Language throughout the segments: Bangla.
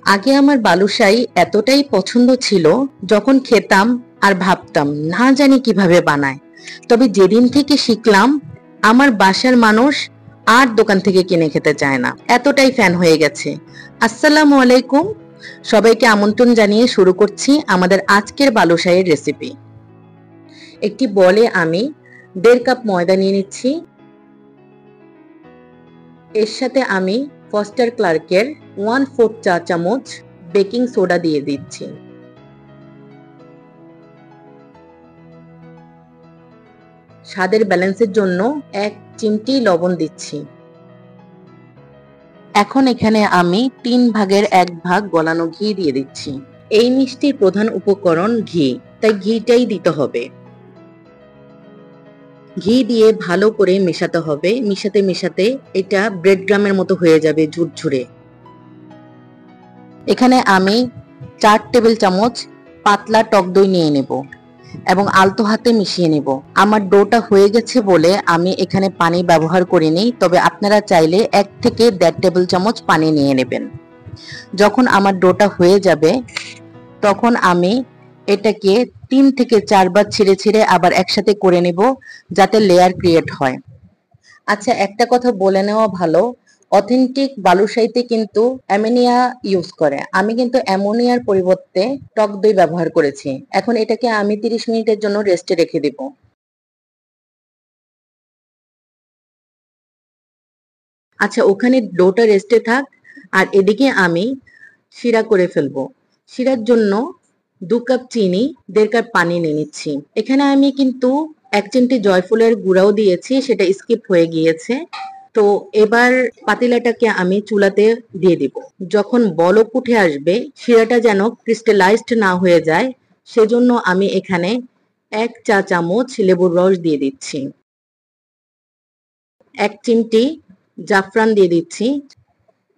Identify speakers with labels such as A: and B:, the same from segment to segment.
A: আগে আমার বালুশাই এতটাই পছন্দ ছিল, যখন খেতাম আর ভাবতাম না জানি কিভাবে বানায়। তবে যেদিন থেকে শিখলাম, আমার বাসার মানুষ আর দোকান থেকে কিনে খেতে চায় না, এতটাই ফ্যান হয়ে গেছে। আসসালামু আলাইকুম, সবাইকে আমন্ত্রণ জানিয়ে শুরু করছি আমাদের আজকের বালুশাইয়ের রেসিপি। একটি বলে আমি 1.5 কাপ ময়দা নিয়ে নিচ্ছি। এর সাথে আমি ফস্টার ক্লার্কের 1/4 চা চামচ বেকিং সোডা দিয়ে দিচ্ছি। স্বাদের ব্যালেন্সের জন্য 1 চিমটি লবণ দিচ্ছি। এখন এখানে আমি 3 ভাগের 1 ভাগ গলানো ঘি দিয়ে দিচ্ছি। এই মিষ্টির প্রধান উপকরণ ঘি, তাই ঘিটাই দিতে হবে। ঘি দিয়ে ভালো করে মেশাতে হবে। মিশাতে মেশাতে এটা ব্রেড গ্রামের মতো হয়ে যাবে, ঝুরঝুরে। এখানে আমি 4 টেবিল চামচ পাতলা টক দই নিয়ে নেব এবং আলতো হাতে মিশিয়ে নেব। আমার ডোটা হয়ে গেছে বলে আমি এখানে পানি ব্যবহার করিনি, তবে আপনারা চাইলে 1 থেকে 1.5 টেবিল চামচ পানি নিয়ে নেবেন। যখন আমার ডোটা হয়ে যাবে, তখন আমি এটাকে 3 থেকে 4 বার ছিঁড়ে ছিঁড়ে আবার একসাথে করে নেব, যাতে লেয়ার ক্রিয়েট হয়। আচ্ছা, একটা কথা বলে নেওয়া ভালো, অথেন্টিক বালুশাইতে কিন্তু অ্যামোনিয়া ইউজ করে। আমি কিন্তু অ্যামোনিয়ার পরিবর্তে টক দই ব্যবহার করেছি। এখন এটাকে আমি 30 মিনিটের জন্য রেস্টে রেখে দেব। আচ্ছা, ওখানে ডোটা রেস্টে থাক, আর এদিকে আমি শিরা করে ফেলবো। শিরার জন্য 2 কাপ চিনি, 1.5 কাপ পানি নিয়ে নিচ্ছি। এখানে আমি কিন্তু 1 চিমটি জয়ফলের গুঁড়াও দিয়েছি, সেটা স্কিপ হয়ে গিয়েছে। তো এবার পাতিলাটাকে আমি চুলাতে দিয়ে দিব। যখন বলক উঠে আসবে, শিরাটা যেন ক্রিস্টালাইজড না হয়ে যায়, সেজন্য আমি এখানে 1 চা চামচ লেবুর রস দিয়ে দিচ্ছি। 1 চিমটি জাফরান দিয়ে দিচ্ছি।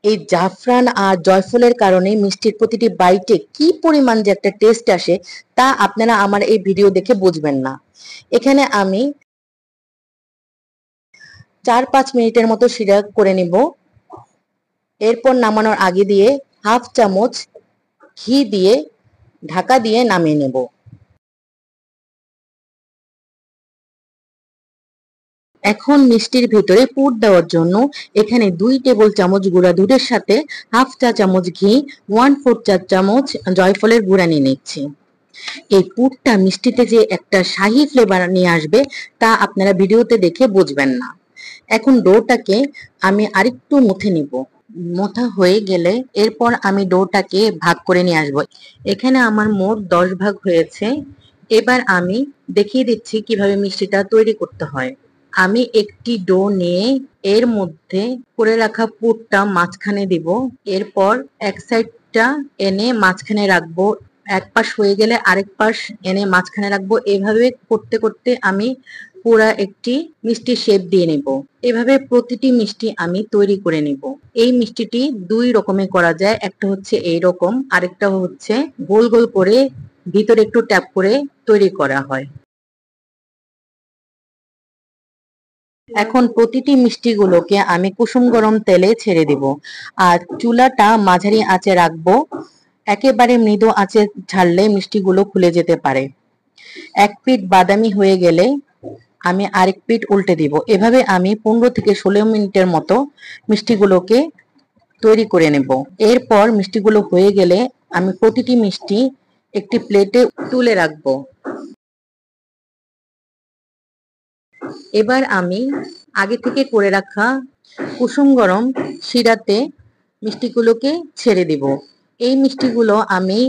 A: এই জাফরান আর জয়ফলের কারণে মিষ্টির প্রতিটি বাইটে কি পরিমাণ যে একটা টেস্ট আসে, তা আপনারা আমার এই ভিডিও দেখে বুঝবেন না। এখানে আমি 4-5 মিনিটের মতো শিরা করে নিব। এরপর নামানোর আগে দিয়ে 1/2 চামচ ঘি দিয়ে ঢাকা দিয়ে নামিয়ে নেব। এখন মিষ্টির ভিতরে পুর দেওয়ার জন্য এখানে 2 টেবিল চামচ গুঁড়া দুধের সাথে 1/2 চা চামচ ঘি, 1/4 চা চামচ জয়ফলের গুঁড়া নিয়ে নিচ্ছি। এই পুরটা মিষ্টিতে যে একটা শাহি ফ্লেভার নিয়ে আসবে, তা আপনারা ভিডিওতে দেখে বুঝবেন না। এখন ডোটাকে আমি আরেকটু মুথে নিব। মোথা হয়ে গেলে এরপর আমি ডোটাকে ভাগ করে নিয়ে আসবো। এখানে আমার মোট 10 ভাগ হয়েছে। এবার আমি দেখিয়ে দিচ্ছি কিভাবে মিষ্টিটা তৈরি করতে হয়। আমি একটি ডো নিয়ে এর মধ্যে করে রাখা পুরটা মাঝখানে দিব। এরপর এক সাইডটা এনে মাঝখানে রাখবো। এক পাশ হয়ে গেলে আরেক পাশ এনে মাঝখানে রাখবো। এভাবে করতে করতে আমি পুরা একটি মিষ্টি শেপ দিয়ে নেব। এভাবে প্রতিটি মিষ্টি আমি তৈরি করে নেব। এই মিষ্টিটি 2 রকমে করা যায়, একটা হচ্ছে এই রকম, আরেকটা হচ্ছে গোল গোল করে ভিতরে একটু ট্যাপ করে তৈরি করা হয়। এখন প্রতিটি মিষ্টিগুলোকে আমি কুসুম গরম তেলে ছেড়ে দিব, আর চুলাটা মাঝারি আঁচে রাখবো। একেবারে মৃদু আঁচে ছাড়লে মিষ্টিগুলো খুলে যেতে পারে। এক পিঠ বাদামি হয়ে গেলে আমি আরেক পিঠ উল্টে দিব। এভাবে আমি 15 থেকে 16 মিনিটের মতো মিষ্টিগুলোকে তৈরি করে নেব। এরপর মিষ্টিগুলো হয়ে গেলে আমি প্রতিটি মিষ্টি একটি প্লেটে তুলে রাখবো। এবার আমি আগে থেকে করে রাখা কুসুম গরম শিরাতে মিষ্টিগুলোকে ছেড়ে দিব। এই মিষ্টিগুলো আমি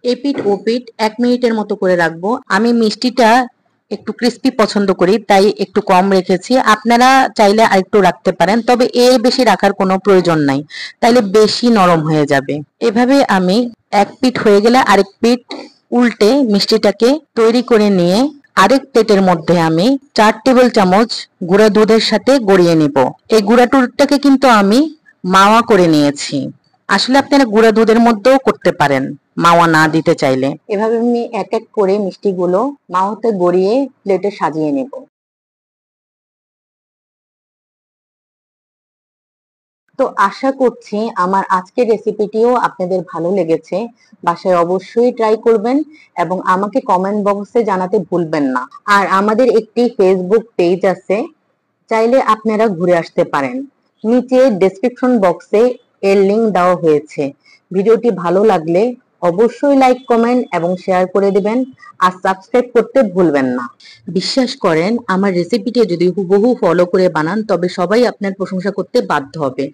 A: এপিঠ ওপিঠ 1 মিনিটের মতো করে রাখবো। আমি মিষ্টিটা একটু ক্রিস্পি পছন্দ করি, তাই একটু কম রেখেছি। আপনারা চাইলে আরেকটু রাখতে পারেন, তবে এর বেশি রাখার কোনো প্রয়োজন নাই, তাইলে বেশি নরম হয়ে যাবে। এভাবে আমি এক পিঠ হয়ে গেলে আরেক পিঠ উল্টে মিষ্টিটাকে তৈরি করে নিয়ে আরেক প্লেটের মধ্যে আমি 4 টেবিল চামচ গুঁড়া দুধের সাথে গড়িয়ে নিব। এই গুঁড়া দুধটাকে কিন্তু আমি মাওয়া করে নিয়েছি। আসলে আপনারা গুঁড়া দুধের মধ্যেও করতে পারেন, মাওয়া না দিতে চাইলে। এভাবে আমি এক এক করে মিষ্টিগুলো মাওয়াতে গড়িয়ে প্লেটে সাজিয়ে নেব। তো আশা করছি আমার আজকের রেসিপিটিও আপনাদের ভালো লেগেছে। বাসায় অবশ্যই ট্রাই করবেন এবং আমাকে কমেন্ট বক্সে জানাতে ভুলবেন না। আর আমাদের একটি ফেসবুক পেজ আছে, চাইলে আপনারা ঘুরে আসতে পারেন। নিচে ডেসক্রিপশন বক্সে এর লিংক দেওয়া হয়েছে। ভিডিওটি ভালো লাগলে অবশ্যই লাইক, কমেন্ট এবং শেয়ার করে দিবেন আর সাবস্ক্রাইব করতে ভুলবেন না। বিশ্বাস করেন, আমার রেসিপিটি যদি হুবহু ফলো করে বানান তবে সবাই আপনার প্রশংসা করতে বাধ্য হবে।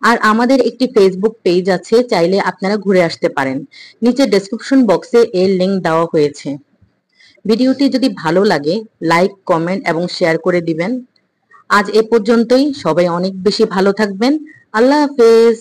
A: আর আমাদের একটি ফেসবুক পেজ আছে, চাইলে আপনারা ঘুরে আসতে পারেন। নিচে ডেসক্রিপশন বক্সে এর লিংক দেওয়া হয়েছে। ভিডিওটি যদি ভালো লাগে লাইক, কমেন্ট এবং শেয়ার করে দিবেন। আজ এ পর্যন্তই। সবাই অনেক বেশি ভালো থাকবেন। আল্লাহ হাফেজ।